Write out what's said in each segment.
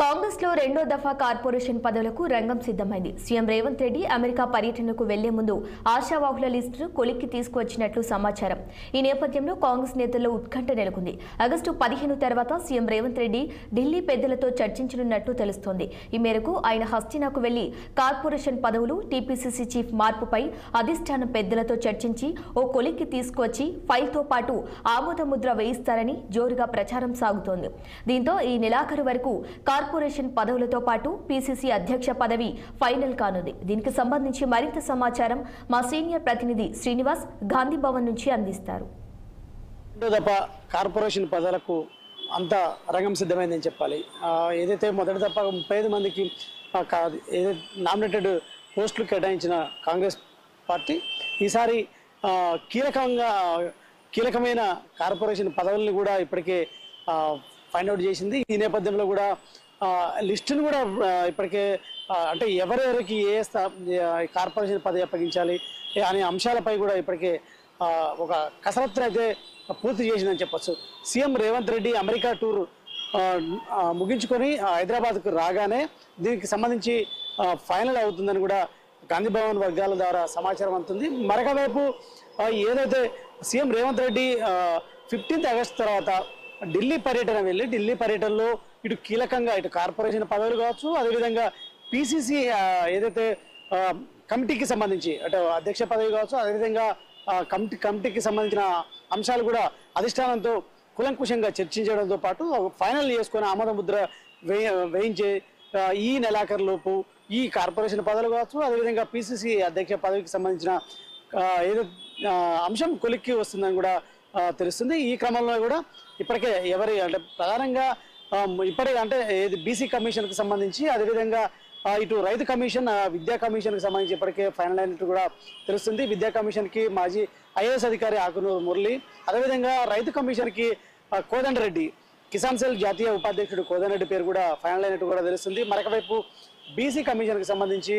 కాంగ్రెస్ లో రెండో దఫా కార్పొరేషన్ పదవులకు రంగం సిద్ధమైంది. సీఎం రేవంత్ రెడ్డి అమెరికా పర్యటనకు వెళ్లే ముందు ఆశావాహుల లిస్టును కొలిక్కి తీసుకువచ్చినట్లు సమాచారం. ఈ నేపథ్యంలో కాంగ్రెస్ నేతల్లో ఉత్కంఠ నెలకొంది. ఆగస్టు 15 తర్వాత సీఎం రేవంత్ రెడ్డి ఢిల్లీ పెద్దలతో చర్చించనున్నట్లు తెలుస్తోంది. ఈ మేరకు ఆయన హస్తినాకు వెళ్లి కార్పొరేషన్ పదవులు, టీపీసీసీ చీఫ్ మార్పుపై అధిష్టానం పెద్దలతో చర్చించి ఓ కొలిక్కి తీసుకువచ్చి ఫైల్తో పాటు ఆమోద ముద్ర వేయిస్తారని జోరుగా ప్రచారం సాగుతోంది. దీంతో ఈ నెలాఖరు వరకు కార్పొరేషన్ పదవులతో పాటు పీసీసీ అధ్యక్ష పదవి ఫైనల్ కానుంది. దీనికి సంబంధించి మరింత సమాచారం మా సీనియర్ ప్రతినిధి శ్రీనివాస్ గాంధీ భవన్ నుంచి అందిస్తారు. కార్పొరేషన్ పదవులకు అంత రంగం సిద్ధమైందని చెప్పాలి. ఏదైతే మొదటి దఫా 35 మందికి నామినేటెడ్ పోస్టులు కేటాయించిన కాంగ్రెస్ పార్టీ ఈసారి కీలకమైన కార్పొరేషన్ పదవులను కూడా ఇప్పటికే ఫైండ్ అవుట్ చేసింది. ఈ నేపథ్యంలో కూడా లిస్టును కూడా ఇప్పటికే అంటే ఎవరెవరికి ఏ కార్పొరేషన్ పదవి అప్పగించాలి అనే అంశాలపై కూడా ఇప్పటికే ఒక కసరత్తును అయితే పూర్తి చేసిందని చెప్పచ్చు. CM Revanth Reddy America tour ముగించుకొని హైదరాబాద్కు రాగానే దీనికి సంబంధించి ఫైనల్ అవుతుందని కూడా గాంధీ భవన్ వర్గాల ద్వారా సమాచారం అందుతుంది. మరొక వైపు ఏదైతే సీఎం రేవంత్ రెడ్డి 15 ఆగస్టు తర్వాత ఢిల్లీ పర్యటన వెళ్ళి ఢిల్లీ పర్యటనలో ఇటు కీలకంగా ఇటు కార్పొరేషన్ పదవులు కావచ్చు, అదేవిధంగా పీసీసీ ఏదైతే కమిటీకి సంబంధించి అటు అధ్యక్ష పదవి కావచ్చు, అదేవిధంగా కమిటీకి సంబంధించిన అంశాలు కూడా అధిష్టానంతో కులంకుశంగా చర్చించడంతో పాటు ఫైనల్ చేసుకొని ఆమోద ముద్ర వేయించే ఈ నెలాఖరులోపు ఈ కార్పొరేషన్ పదవులు కావచ్చు, అదేవిధంగా పీసీసీ అధ్యక్ష పదవికి సంబంధించిన ఏదో అంశం కొలిక్కి వస్తుందని కూడా తెలుస్తుంది. ఈ క్రమంలో కూడా ఇప్పటికే ఎవరి అంటే ప్రధానంగా అంటే బీసీ కమిషన్కి సంబంధించి, అదేవిధంగా ఇటు రైతు కమిషన్, విద్యా కమిషన్కి సంబంధించి ఇప్పటికే ఫైనల్ అయినట్టు కూడా తెలుస్తుంది. విద్యా కమిషన్కి మాజీ ఐఏఎస్ అధికారి ఆకునూరు మురళి, అదేవిధంగా రైతు కమిషన్కి కోదండరెడ్డి, కిసాన్ సెల్ జాతీయ ఉపాధ్యక్షుడు కోదండరెడ్డి పేరు కూడా ఫైనల్ అయినట్టు కూడా తెలుస్తుంది. మరొక వైపు బీసీ కమిషన్కి సంబంధించి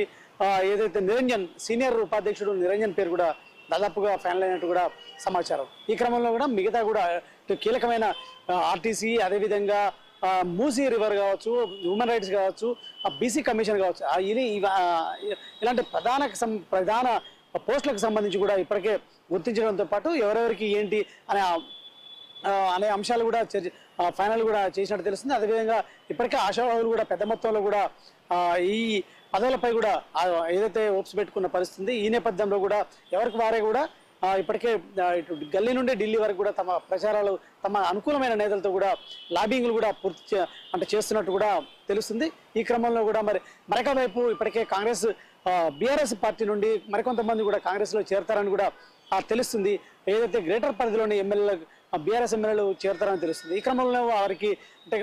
ఏదైతే నిరంజన్ సీనియర్ ఉపాధ్యక్షుడు నిరంజన్ పేరు కూడా దాదాపుగా ఫైనల్ అయినట్టు కూడా సమాచారం. ఈ క్రమంలో కూడా మిగతా కూడా కీలకమైన ఆర్టీసీ, అదేవిధంగా మూసీ రివర్ కావచ్చు, హ్యూమన్ రైట్స్ కావచ్చు, బీసీ కమిషన్ కావచ్చు, ఇలాంటి ప్రధాన పోస్టులకు సంబంధించి కూడా ఇప్పటికే గుర్తించడంతో పాటు ఎవరెవరికి ఏంటి అనే అంశాలు కూడా ఫైనల్ కూడా చేసినట్టు తెలుస్తుంది. అదేవిధంగా ఇప్పటికే ఆశావాహులు కూడా పెద్ద మొత్తంలో కూడా ఈ పదవులపై కూడా ఏదైతే ఓప్స్ పెట్టుకున్న పరిస్థితి. ఈ నేపథ్యంలో కూడా ఎవరికి వారే కూడా ఇప్పటికే ఇటు గల్లీ నుండి ఢిల్లీ వరకు కూడా తమ ప్రచారాలు, తమ అనుకూలమైన నేతలతో కూడా లాబింగ్లు కూడా పూర్తి చేస్తున్నట్టు కూడా తెలుస్తుంది. ఈ క్రమంలో కూడా మరొక వైపు ఇప్పటికే కాంగ్రెస్ బీఆర్ఎస్ పార్టీ నుండి మరికొంతమంది కూడా కాంగ్రెస్లో చేరతారని కూడా తెలుస్తుంది. ఏదైతే గ్రేటర్ పరిధిలోని బీఆర్ఎస్ ఎమ్మెల్యేలు చేరతారని తెలుస్తుంది. ఈ క్రమంలో వారికి అంటే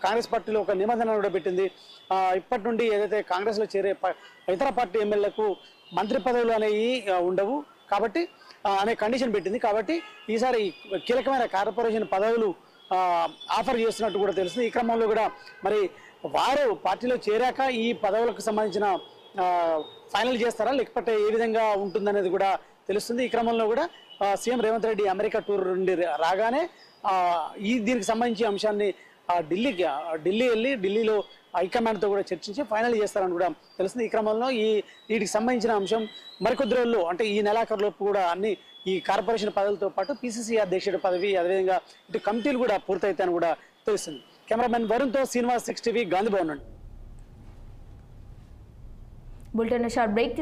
కాంగ్రెస్ పార్టీలో ఒక నిబంధన కూడా పెట్టింది. ఇప్పటి నుండి ఏదైతే కాంగ్రెస్లో చేరే ఇతర పార్టీ ఎమ్మెల్యేలకు మంత్రి పదవులు అనేవి ఉండవు కాబట్టి అనే కండిషన్ పెట్టింది. కాబట్టి ఈసారి కీలకమైన కార్పొరేషన్ పదవులు ఆఫర్ చేస్తున్నట్టు కూడా తెలుస్తుంది. ఈ క్రమంలో కూడా వారు పార్టీలో చేరాక ఈ పదవులకు సంబంధించిన ఫైనల్ చేస్తారా, లేకపోతే ఏ విధంగా ఉంటుందనేది కూడా తెలుస్తుంది. ఈ క్రమంలో కూడా CM Revanth Reddy America tour నుండి రాగానే దీనికి సంబంధించి అంశాన్ని ఢిల్లీ వెళ్ళి ఢిల్లీలో హైకమాండ్తో కూడా చర్చించి ఫైనల్ చేస్తారని కూడా తెలుస్తుంది. ఈ క్రమంలో వీటికి సంబంధించిన అంశం మరికొద్ది రోజుల్లో అంటే ఈ నెలాఖరులోపు కూడా ఈ కార్పొరేషన్ పదవులతో పాటు పీసీసీ అధ్యక్షుడి పదవి, అదేవిధంగా ఇటు కమిటీలు కూడా పూర్తయితాయని కూడా తెలుస్తుంది. కెమెరామెన్ వరుణ్తో శ్రీనివాస్, 6 టీవీ, గాంధీ భవన్ నుండి. Bulletin short break.